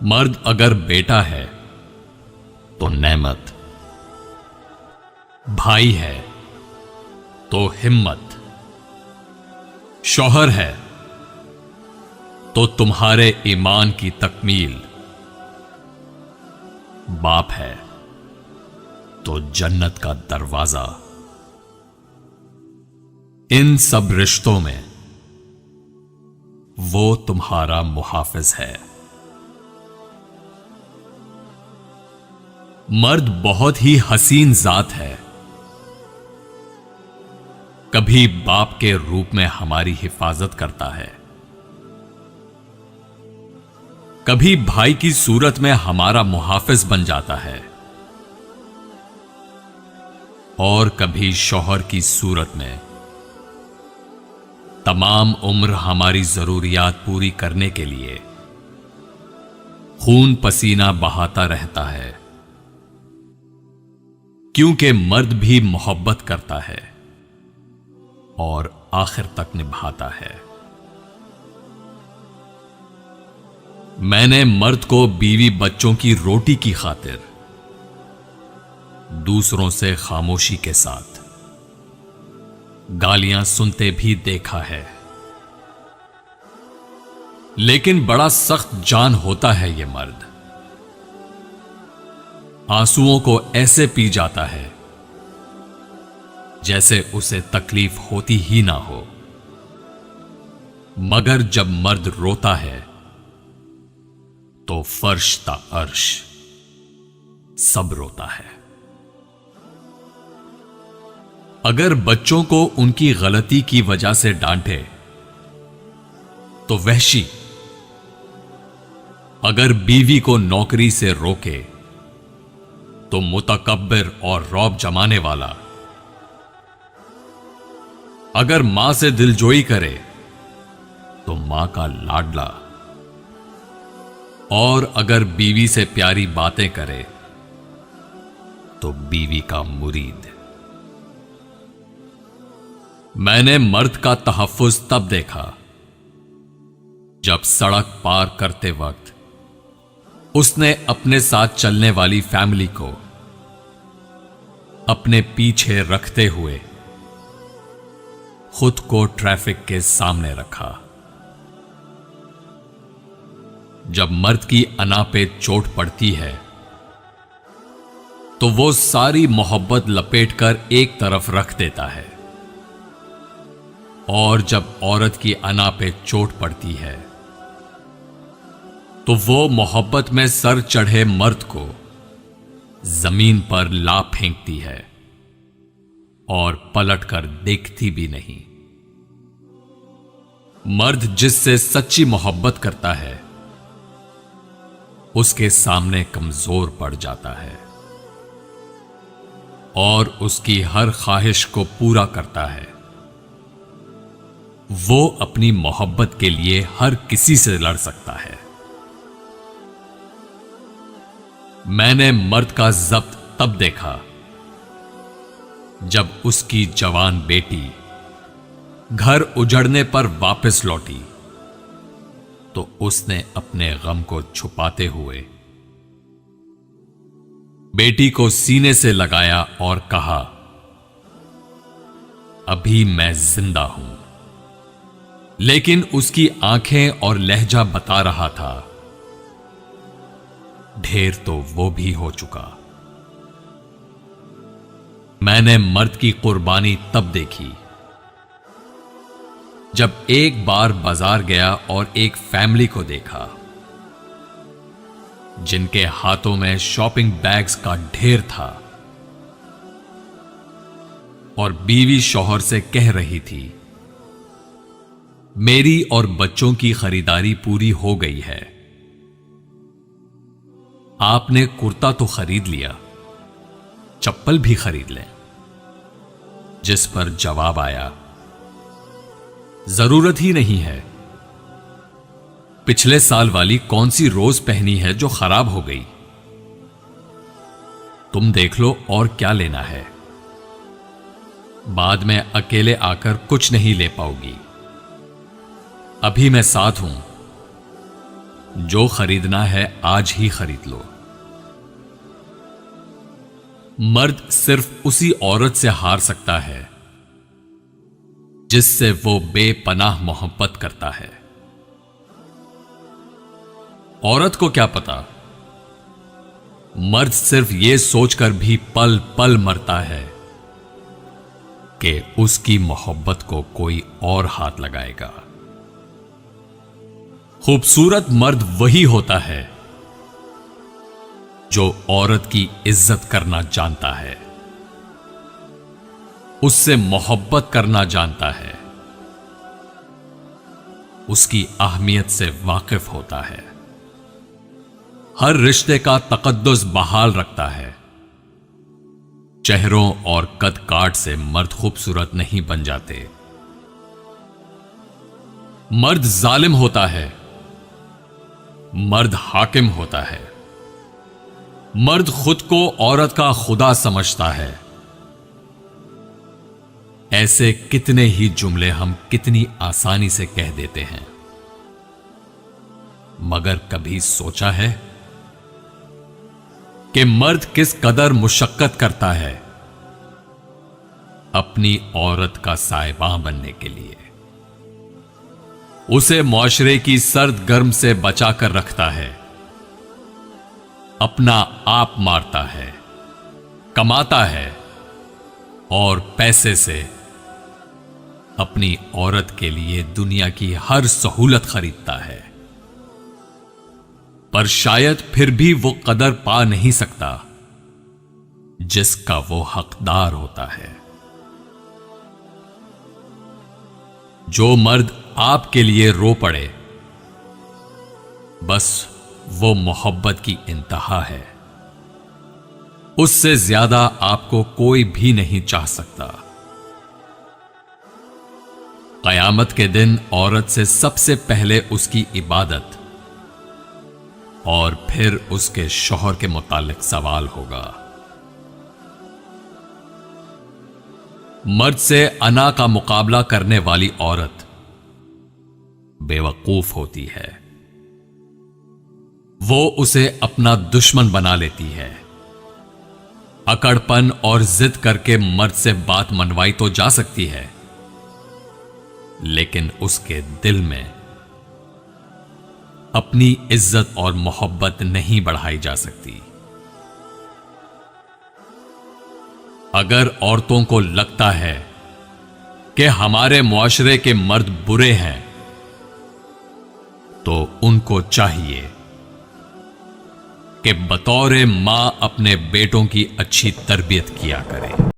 मर्द अगर बेटा है तो नेमत, भाई है तो हिम्मत, शौहर है तो तुम्हारे ईमान की तकमील, बाप है तो जन्नत का दरवाजा। इन सब रिश्तों में वो तुम्हारा मुहाफिज है। मर्द बहुत ही हसीन जात है। कभी बाप के रूप में हमारी हिफाजत करता है, कभी भाई की सूरत में हमारा मुहाफिज बन जाता है, और कभी शौहर की सूरत में तमाम उम्र हमारी जरूरियात पूरी करने के लिए खून पसीना बहाता रहता है, क्योंकि मर्द भी मोहब्बत करता है और आखिर तक निभाता है। मैंने मर्द को बीवी बच्चों की रोटी की खातिर दूसरों से खामोशी के साथ गालियां सुनते भी देखा है, लेकिन बड़ा सख्त जान होता है यह मर्द। आंसुओं को ऐसे पी जाता है जैसे उसे तकलीफ होती ही ना हो, मगर जब मर्द रोता है तो फर्श ता अर्श सब रोता है। अगर बच्चों को उनकी गलती की वजह से डांटे तो वहशी, अगर बीवी को नौकरी से रोके तो मुतकब्बिर और रौब जमाने वाला, अगर मां से दिलजोई करे तो मां का लाडला, और अगर बीवी से प्यारी बातें करे तो बीवी का मुरीद। मैंने मर्द का तहफ्फुज तब देखा जब सड़क पार करते वक्त उसने अपने साथ चलने वाली फैमिली को अपने पीछे रखते हुए खुद को ट्रैफिक के सामने रखा। जब मर्द की अना पे चोट पड़ती है तो वो सारी मोहब्बत लपेटकर एक तरफ रख देता है, और जब औरत की अना पे चोट पड़ती है तो वो मोहब्बत में सर चढ़े मर्द को जमीन पर ला फेंकती है और पलटकर देखती भी नहीं। मर्द जिससे सच्ची मोहब्बत करता है उसके सामने कमजोर पड़ जाता है और उसकी हर ख्वाहिश को पूरा करता है। वो अपनी मोहब्बत के लिए हर किसी से लड़ सकता है। मैंने मर्द का जब्त तब देखा जब उसकी जवान बेटी घर उजड़ने पर वापस लौटी तो उसने अपने गम को छुपाते हुए बेटी को सीने से लगाया और कहा, अभी मैं जिंदा हूं। लेकिन उसकी आंखें और लहजा बता रहा था, ढेर तो वो भी हो चुका। मैंने मर्द की कुर्बानी तब देखी जब एक बार बाजार गया और एक फैमिली को देखा जिनके हाथों में शॉपिंग बैग्स का ढेर था और बीवी शौहर से कह रही थी, मेरी और बच्चों की खरीदारी पूरी हो गई है, आपने कुर्ता तो खरीद लिया, चप्पल भी खरीद लें। जिस पर जवाब आया, जरूरत ही नहीं है, पिछले साल वाली कौन सी रोज पहनी है जो खराब हो गई, तुम देख लो और क्या लेना है, बाद में अकेले आकर कुछ नहीं ले पाओगी, अभी मैं साथ हूं, जो खरीदना है आज ही खरीद लो। मर्द सिर्फ उसी औरत से हार सकता है जिससे वो बेपनाह मोहब्बत करता है। औरत को क्या पता, मर्द सिर्फ ये सोचकर भी पल पल मरता है कि उसकी मोहब्बत को कोई और हाथ लगाएगा। खूबसूरत मर्द वही होता है जो औरत की इज्जत करना जानता है, उससे मोहब्बत करना जानता है, उसकी अहमियत से वाकिफ होता है, हर रिश्ते का तकद्दुस बहाल रखता है। चेहरों और कद काट से मर्द खूबसूरत नहीं बन जाते। मर्द जालिम होता है, मर्द हाकिम होता है। मर्द खुद को औरत का खुदा समझता है। ऐसे कितने ही जुमले हम कितनी आसानी से कह देते हैं, मगर कभी सोचा है कि मर्द किस कदर मुशक्कत करता है अपनी औरत का साहिबां बनने के लिए। उसे मुआशरे की सर्द गर्म से बचाकर रखता है, अपना आप मारता है, कमाता है और पैसे से अपनी औरत के लिए दुनिया की हर सहूलत खरीदता है। पर शायद फिर भी वो कदर पा नहीं सकता जिसका वो हकदार होता है। जो मर्द आपके लिए रो पड़े, बस वो मोहब्बत की इंतहा है। उससे ज्यादा आपको कोई भी नहीं चाह सकता। कयामत के दिन औरत से सबसे पहले उसकी इबादत और फिर उसके शौहर के मुतालिक सवाल होगा। मर्द से अना का मुकाबला करने वाली औरत बेवकूफ होती है। वो उसे अपना दुश्मन बना लेती है। अकड़पन और जिद करके मर्द से बात मनवाई तो जा सकती है, लेकिन उसके दिल में अपनी इज्जत और मोहब्बत नहीं बढ़ाई जा सकती। अगर औरतों को लगता है कि हमारे मुआशरे के मर्द बुरे हैं, तो उनको चाहिए कि बतौर मां अपने बेटों की अच्छी तरबियत किया करें।